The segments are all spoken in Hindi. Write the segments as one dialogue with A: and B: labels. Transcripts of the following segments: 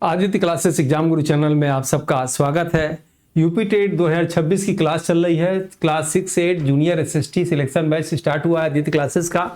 A: आदित्य क्लासेस एग्जाम गुरु चैनल में आप सबका स्वागत है। यूपी टेट 2026 की क्लास चल रही है। Class 6-8 junior SST selection batch start हुआ है आदित्य क्लासेस का।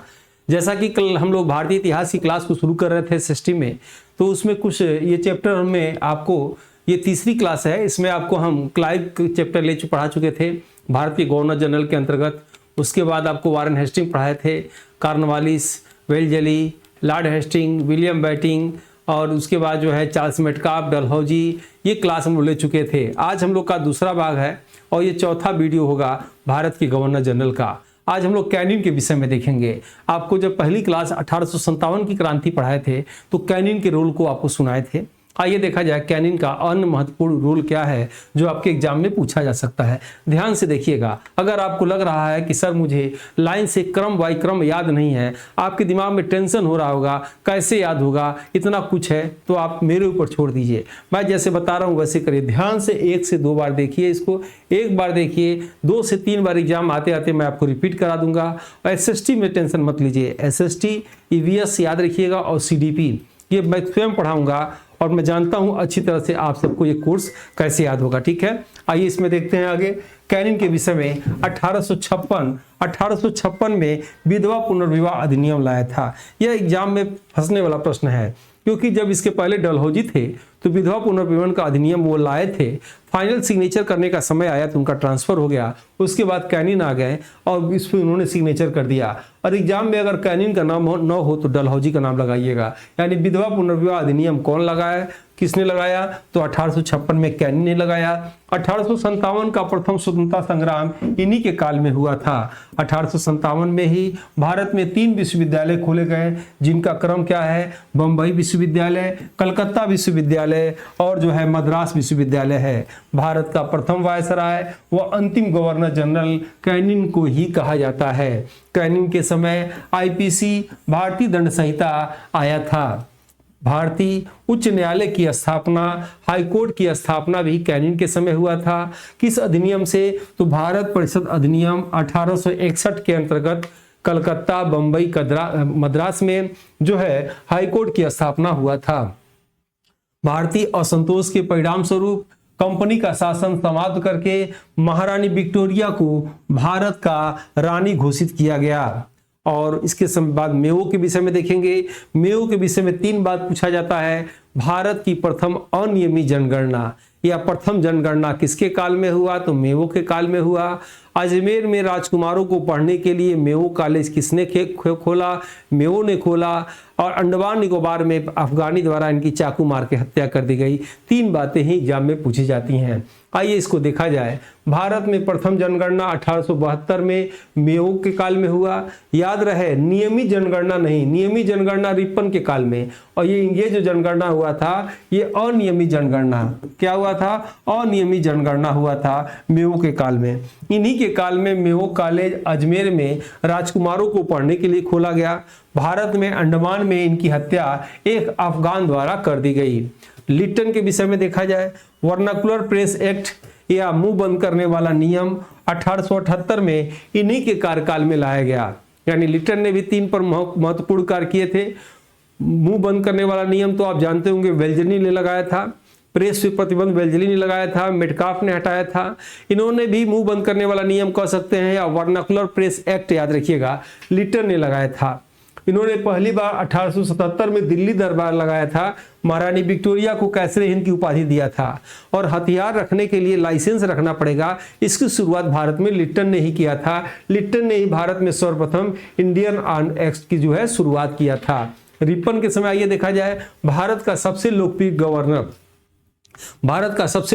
A: जैसा कि कल हम लोग भारतीय इतिहास की क्लास को शुरू कर रहे थे एसएसटी में, तो उसमें कुछ ये चैप्टर में आपको, ये तीसरी क्लास है, इसमें आपको हम क्लाइव चैप्टर पढ़ा चुके थे भारतीय गवर्नर जनरल के अंतर्गत। उसके बाद आपको वारेन हेस्टिंग पढ़ाए थे, Cornwallis, Wellesley, Lord Hastings, William Bentinck, और उसके बाद जो है चार्ल्स मेटकाफ, डलहौजी, ये क्लास हम लोग ले चुके थे। आज हम लोग का दूसरा भाग है और ये चौथा वीडियो होगा भारत के गवर्नर जनरल का। आज हम लोग कैनिन के विषय में देखेंगे। आपको जब पहली क्लास 1857 की क्रांति पढ़ाए थे तो कैनिन के रोल को आपको सुनाए थे। आइए देखा जाए कैनिन का अन्य महत्वपूर्ण रोल क्या है जो आपके एग्जाम में पूछा जा सकता है। ध्यान से देखिएगा। अगर आपको लग रहा है कि सर मुझे लाइन से क्रम बाय क्रम याद नहीं है, आपके दिमाग में टेंशन हो रहा होगा, कैसे याद होगा, इतना कुछ है, तो आप मेरे ऊपर छोड़ दीजिए। मैं जैसे बता रहा हूँ वैसे करिए। ध्यान से 1 से 2 बार देखिए इसको, एक बार देखिए, 2 से 3 बार एग्जाम आते आते मैं आपको रिपीट करा दूंगा। और एसएसटी में टेंशन मत लीजिए। एसएसटी, ईवीएस याद रखिएगा और सीडीपी ये मैं स्वयं पढ़ाऊंगा और मैं जानता हूं अच्छी तरह से आप सबको ये कोर्स कैसे याद होगा। ठीक है, आइए इसमें देखते हैं आगे। कैनिन के विषय में 1856 में विधवा पुनर्विवाह अधिनियम लाया था। यह एग्जाम में फंसने वाला प्रश्न है, क्योंकि जब इसके पहले डलहौजी थे तो विधवा पुनर्विवाह का अधिनियम वो लाए थे। फाइनल सिग्नेचर करने का समय आया तो उनका ट्रांसफर हो गया। उसके बाद कैनिन आ गए और इस पर उन्होंने सिग्नेचर कर दिया। और एग्जाम में अगर कैनिन का नाम न हो तो डलहौजी का नाम लगाइएगा। यानी विधवा पुनर्विवाह अधिनियम कौन लगाया, किसने लगाया, तो 1856 में कैनिन ने लगाया। 1857 का प्रथम स्वतंत्रता संग्राम इन्हीं के काल में हुआ था। 1857 में ही भारत में 3 विश्वविद्यालय खोले गए, जिनका क्रम क्या है, बम्बई विश्वविद्यालय, कलकत्ता विश्वविद्यालय और जो है मद्रास विश्वविद्यालय है। भारत का प्रथम वायसराय व अंतिम गवर्नर जनरल कैनिन को ही कहा जाता है। कैनिन के समय आईपीसी भारतीय दंड संहिता आया था। भारतीय उच्च न्यायालय की स्थापना, हाईकोर्ट की स्थापना भी कैनिन के समय हुआ था। किस अधिनियम से, तो भारत परिषद अधिनियम 1861 के अंतर्गत कलकत्ता, बंबई, मद्रास में जो है हाईकोर्ट की स्थापना हुआ था। भारतीय असंतोष के परिणाम स्वरूप कंपनी का शासन समाप्त करके महारानी विक्टोरिया को भारत का रानी घोषित किया गया। और इसके बाद मेयो के विषय में देखेंगे। मेयो के विषय में 3 बात पूछा जाता है। भारत की प्रथम अनियमित जनगणना या प्रथम जनगणना किसके काल में हुआ, तो मेयो के काल में हुआ। अजमेर में राजकुमारों को पढ़ने के लिए मेयो कॉलेज किसने खोला, मेयो ने खोला। और अंडमान निकोबार में अफगानी द्वारा इनकी चाकू मार के हत्या कर दी गई। 3 बातें ही एग्जाम में पूछी जाती हैं। आइए इसको देखा जाए। भारत में प्रथम जनगणना 1872 में मेयो के काल में हुआ। याद रहे, नियमित जनगणना नहीं, नियमित जनगणना रिपन के काल में। और ये जो जनगणना हुआ था ये अनियमित जनगणना, क्या हुआ था, अनियमित जनगणना हुआ था मेयो के काल में। इन्हीं के काल में मेयो कॉलेज अजमेर में राजकुमारों को पढ़ने के लिए खोला गया। भारत में अंडमान में इनकी हत्या एक अफगान द्वारा कर दी गई। लिटन के विषय में देखा जाए, वर्नाकुलर प्रेस एक्ट या मुंह बंद करने वाला नियम 1878 में इन्हीं के कार्यकाल में लाया गया। यानी लिटन ने भी 3 पर महत्वपूर्ण कार्य किए थे। मुंह बंद करने वाला नियम तो आप जानते होंगे वेल्लेस्ली ने लगाया था। प्रेस पे प्रतिबंध वेल्लेस्ली ने लगाया था, मेटकाफ ने हटाया था। इन्होंने भी मुंह बंद करने वाला नियम कह सकते हैं, या वर्नाकुलर प्रेस एक्ट याद रखिएगा, लिटन ने लगाया था। इन्होंने पहली बार 1877 में दिल्ली दरबार लगाया था। महारानी विक्टोरिया को कैसरे हिंद की उपाधि दिया था। और हथियार रखने के लिए लाइसेंस रखना पड़ेगा, इसकी शुरुआत भारत में लिटन ने ही किया था। लिटन ने ही भारत में सर्वप्रथम इंडियन आर्म एक्ट की जो है शुरुआत किया था। रिपन के समय आइए देखा जाए, भारत का सबसे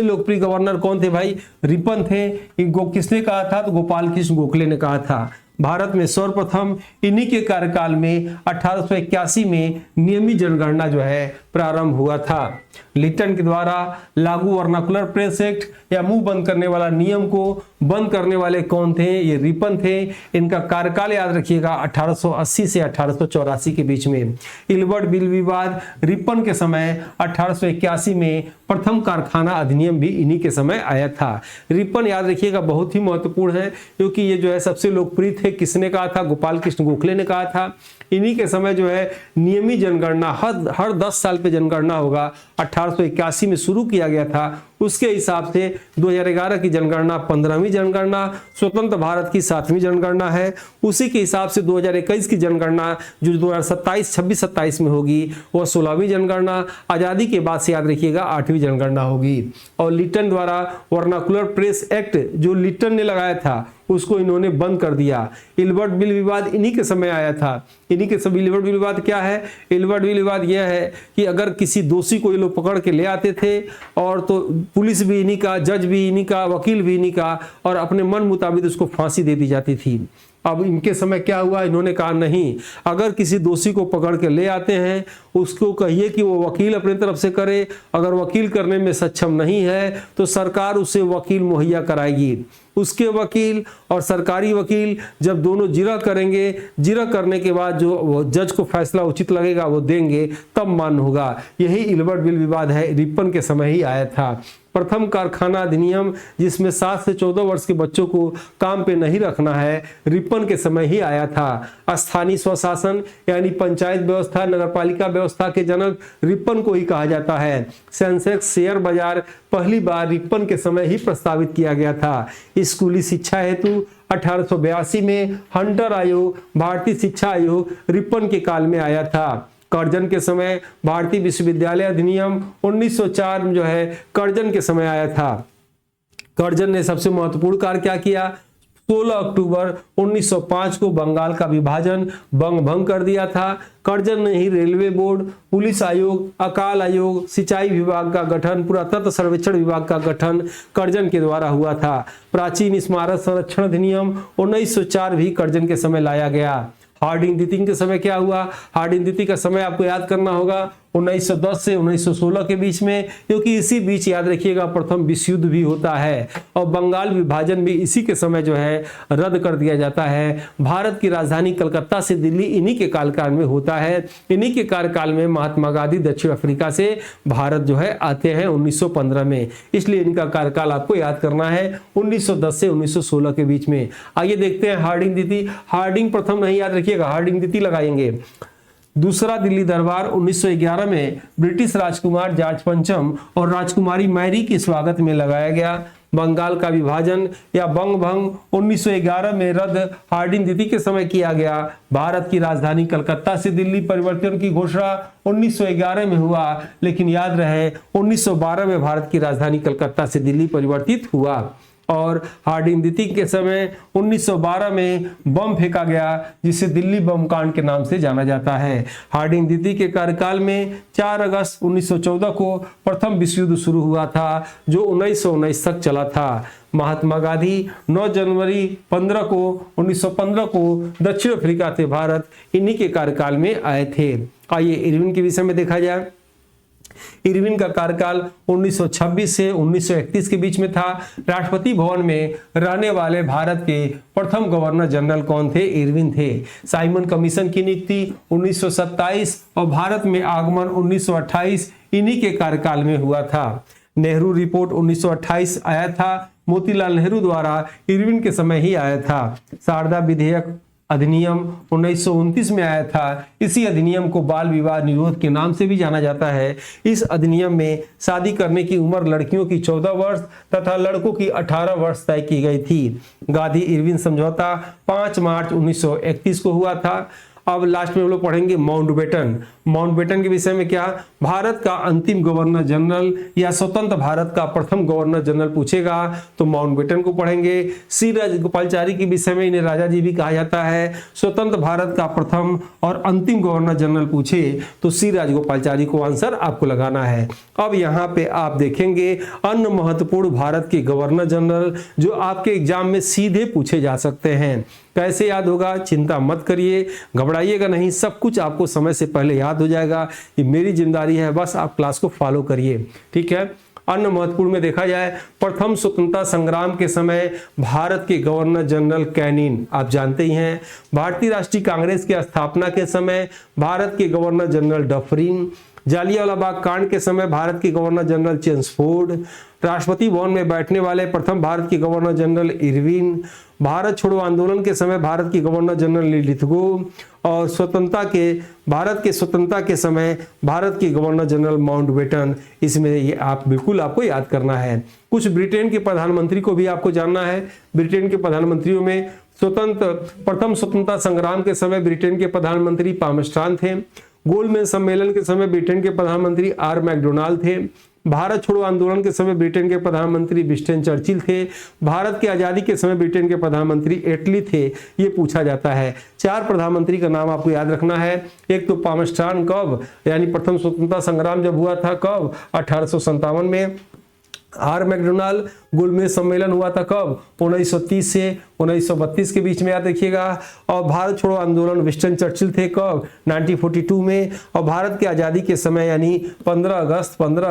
A: लोकप्रिय गवर्नर कौन थे भाई, रिपन थे। इनको किसने कहा था, तो गोपाल कृष्ण गोखले ने कहा था। भारत में सर्वप्रथम इन्हीं के कार्यकाल में 1881 में नियमित जनगणना जो है प्रारंभ हुआ था। लिटन के द्वारा लागू वर्नाकुलर प्रेस एक्ट या मुंह बंद करने वाला नियम को बंद करने वाले कौन थे, ये रिपन थे। इनका कार्यकाल याद रखिएगा 1880 से 1884 के बीच में। इल्बर्ट बिल विवाद रिपन के समय 1881 में प्रथम कारखाना अधिनियम भी इन्हीं के समय आया था। रिपन याद रखिएगा बहुत ही महत्वपूर्ण है, क्योंकि ये जो है सबसे लोकप्रिय थे। किसने कहा था, गोपाल कृष्ण गोखले ने कहा था। इन्हीं के समय जो है नियमित जनगणना हर 10 साल पे जनगणना होगा 1881 में शुरू किया गया था। उसके हिसाब से 2011 की जनगणना 15वीं जनगणना, स्वतंत्र भारत की 7वीं जनगणना है। उसी के हिसाब से 2021 की जनगणना जो 26-27 में होगी वह 16वीं जनगणना, आज़ादी के बाद से याद रखिएगा 8वीं जनगणना होगी। और लिट्टन द्वारा वर्नाकुलर प्रेस एक्ट जो लिट्टन ने लगाया था उसको इन्होंने बंद कर दिया। इल्बर्ट बिल विवाद इन्हीं के समय आया था। इन्हीं के सभी इल्बर्ट बिल विवाद क्या है? इल्बर्ट बिल विवाद यह है कि अगर किसी दोषी को ये लोग पकड़ के ले आते थे और तो पुलिस भी इन्हीं का, जज भी इन्हीं का, वकील भी इन्हीं का, और अपने मन मुताबिक उसको फांसी दे दी जाती थी। अब इनके समय क्या हुआ, इन्होंने कहा नहीं, अगर किसी दोषी को पकड़ के ले आते हैं उसको कहिए कि वो वकील अपनी तरफ से करे। अगर वकील करने में सक्षम नहीं है तो सरकार उसे वकील मुहैया कराएगी। उसके वकील और सरकारी वकील जब दोनों जिरह करेंगे, जिरह करने के बाद जो जज को फैसला उचित लगेगा वो देंगे, तब मान्य होगा। यही इल्बर्ट बिल विवाद है, रिपन के समय ही आया था। प्रथम कारखाना अधिनियम जिसमें 7 से 14 वर्ष के बच्चों को काम पे नहीं रखना है, रिपन के समय ही आया था। स्थानीय स्वशासन यानी पंचायत व्यवस्था, नगरपालिका व्यवस्था के जनक रिपन को ही कहा जाता है। सेंसेक्स शेयर बाजार पहली बार रिपन के समय ही प्रस्तावित किया गया था। स्कूली शिक्षा हेतु 1882 में हंटर आयोग, भारतीय शिक्षा आयोग रिपन के काल में आया था। कर्जन के समय भारतीय विश्वविद्यालय अधिनियम 1904 में जो है कर्जन के समय आया था। कर्जन ने सबसे महत्वपूर्ण कार्य क्या किया? 16 अक्टूबर 1905 को बंगाल का विभाजन बंग भंग कर दिया था। कर्जन ने ही रेलवे बोर्ड, पुलिस आयोग, अकाल आयोग, सिंचाई विभाग का गठन, पुरातत्व सर्वेक्षण विभाग का गठन कर्जन के द्वारा हुआ था। प्राचीन स्मारक संरक्षण अधिनियम 1904 भी कर्जन के समय लाया गया। हार्डिंग द्वितीय के समय क्या हुआ? हार्डिंग द्वितीय का समय आपको याद करना होगा 1910 से 1916 के बीच में, क्योंकि इसी बीच याद रखिएगा प्रथम विश्व युद्ध भी होता है और बंगाल विभाजन भी इसी के समय जो है रद्द कर दिया जाता है। भारत की राजधानी कलकत्ता से दिल्ली इन्हीं के कार्यकाल में होता है। इन्हीं के कार्यकाल में महात्मा गांधी दक्षिण अफ्रीका से भारत जो है आते हैं 1915 में, इसलिए इनका कार्यकाल आपको याद करना है 1910 से 1916 के बीच में। आइए देखते हैं हार्डिंग द्वितीय। हार्डिंग प्रथम नहीं याद रखिएगा, हार्डिंग द्वितीय लगाएंगे। दूसरा दिल्ली दरबार 1911 में ब्रिटिश राजकुमार जॉर्ज पंचम और राजकुमारी मैरी के स्वागत में लगाया गया। बंगाल का विभाजन या बंग भंग 1911 में रद्द हार्डिंग द्वितीय के समय किया गया। भारत की राजधानी कलकत्ता से दिल्ली परिवर्तन की घोषणा 1911 में हुआ, लेकिन याद रहे 1912 में भारत की राजधानी कलकत्ता से दिल्ली परिवर्तित हुआ। और हार्डिंग द्वितीय के समय 1912 में बम फेंका गया जिसे दिल्ली बम कांड के नाम से जाना जाता है। हार्डिंग द्वितीय के कार्यकाल में 4 अगस्त 1914 को प्रथम विश्व युद्ध शुरू हुआ था जो 1919 तक चला था। महात्मा गांधी 9 जनवरी 1915 को दक्षिण अफ्रीका से भारत इन्हीं के कार्यकाल में आए थे। आइए इरविन के विषय में देखा जाए। इरविन का कार्यकाल 1926 से 1931 के बीच में था। राष्ट्रपति भवन में रहने वाले भारत के प्रथम गवर्नर जनरल कौन थे? इरविन थे। साइमन कमीशन की नियुक्ति 1927 और भारत में आगमन 1928 इन्हीं के कार्यकाल में हुआ था। नेहरू रिपोर्ट 1928 आया था, मोतीलाल नेहरू द्वारा इरविन के समय ही आया था। शारदा विधेयक अधिनियम 1929 में आया था। इसी अधिनियम को बाल विवाह निरोध के नाम से भी जाना जाता है। इस अधिनियम में शादी करने की उम्र लड़कियों की 14 वर्ष तथा लड़कों की 18 वर्ष तय की गई थी। गांधी इरविन समझौता 5 मार्च 1931 को हुआ था। अब लास्ट में हम लोग पढ़ेंगे माउंटबेटन। माउंटबेटन के विषय में क्या? भारत का अंतिम गवर्नर जनरल या स्वतंत्र भारत का प्रथम गवर्नर जनरल पूछेगा तो माउंटबेटन को पढ़ेंगे। सी राजगोपालचारी के विषय में इन्हें राजा जी भी कहा जाता है। स्वतंत्र भारत का प्रथम और अंतिम गवर्नर जनरल पूछे तो सी राजगोपालचारी को आंसर आपको लगाना है। अब यहाँ पे आप देखेंगे अन्य महत्वपूर्ण भारत के गवर्नर जनरल जो आपके एग्जाम में सीधे पूछे जा सकते हैं। कैसे याद होगा? चिंता मत करिए, घबराइएगा नहीं, सब कुछ आपको समय से पहले याद हो जाएगा। ये मेरी जिम्मेदारी है, बस आप क्लास को फॉलो करिए, ठीक है। अन्य महत्वपूर्ण में देखा जाए प्रथम स्वतंत्रता संग्राम के समय भारत के गवर्नर जनरल कैनिन आप जानते ही हैं। भारतीय राष्ट्रीय कांग्रेस की स्थापना के समय भारत के governor general Dufferin. Jallianwala Bagh कांड के समय भारत के governor general Chelmsford, Rashtrapati Bhavan में बैठने वाले प्रथम भारत के गवर्नर जनरल इरविन, भारत छोड़ो आंदोलन के समय भारत की गवर्नर जनरल लिथगो, और भारत के स्वतंत्रता के समय भारत की गवर्नर जनरल माउंटबेटन। इसमें ये आप बिल्कुल आपको याद करना है। कुछ ब्रिटेन के प्रधानमंत्री को भी आपको जानना है। ब्रिटेन के प्रधानमंत्रियों में प्रथम स्वतंत्रता संग्राम के समय ब्रिटेन के प्रधानमंत्री पामस्ट्रान थे। गोलमेज सम्मेलन के समय ब्रिटेन के प्रधानमंत्री आर मैकडोनाल्ड थे। भारत छोड़ो आंदोलन के समय ब्रिटेन के प्रधानमंत्री विंस्टन चर्चिल थे। भारत की आजादी के समय ब्रिटेन के प्रधानमंत्री एटली थे। ये पूछा जाता है। 4 प्रधानमंत्री का नाम आपको याद रखना है। एक तो पामस्ट्रान कब, यानी प्रथम स्वतंत्रता संग्राम जब हुआ था कब, 1857 में। आर मैकडोनाल्ड गोलमेज सम्मेलन हुआ था कब, 1930 से 1932 के बीच में, याद रखिएगा। और भारत छोड़ो आंदोलन विंस्टन चर्चिल थे कब, 1942 में। और भारत की आज़ादी के समय यानी 15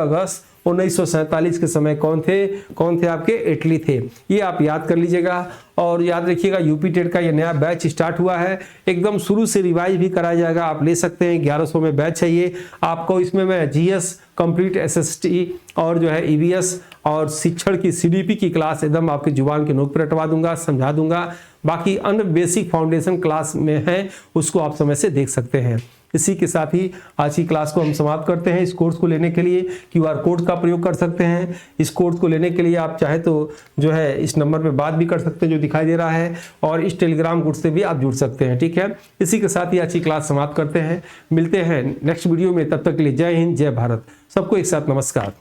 A: अगस्त 1947 के समय कौन थे आपके, एटली थे। ये आप याद कर लीजिएगा। और याद रखिएगा यूपी टेट का ये नया बैच स्टार्ट हुआ है, एकदम शुरू से रिवाइज भी कराया जाएगा। आप ले सकते हैं, 1100 में बैच चाहिए आपको। इसमें मैं जीएस कंप्लीट एसएसटी और जो है ईवीएस और शिक्षण की सीडीपी की क्लास एकदम आपके जुबान के नोक पर रटवा दूंगा, समझा दूंगा। बाकी अन्य बेसिक फाउंडेशन क्लास में है, उसको आप समय से देख सकते हैं। इसी के साथ ही आज की क्लास को हम समाप्त करते हैं। इस कोर्स को लेने के लिए क्यूआर कोड का प्रयोग कर सकते हैं। इस कोर्स को लेने के लिए आप चाहे तो जो है इस नंबर पे बात भी कर सकते हैं जो दिखाई दे रहा है, और इस टेलीग्राम ग्रुप से भी आप जुड़ सकते हैं। ठीक है, इसी के साथ ही आज की क्लास समाप्त करते हैं। मिलते हैं नेक्स्ट वीडियो में, तब तक के लिए जय हिंद, जय भारत। सबको एक साथ नमस्कार।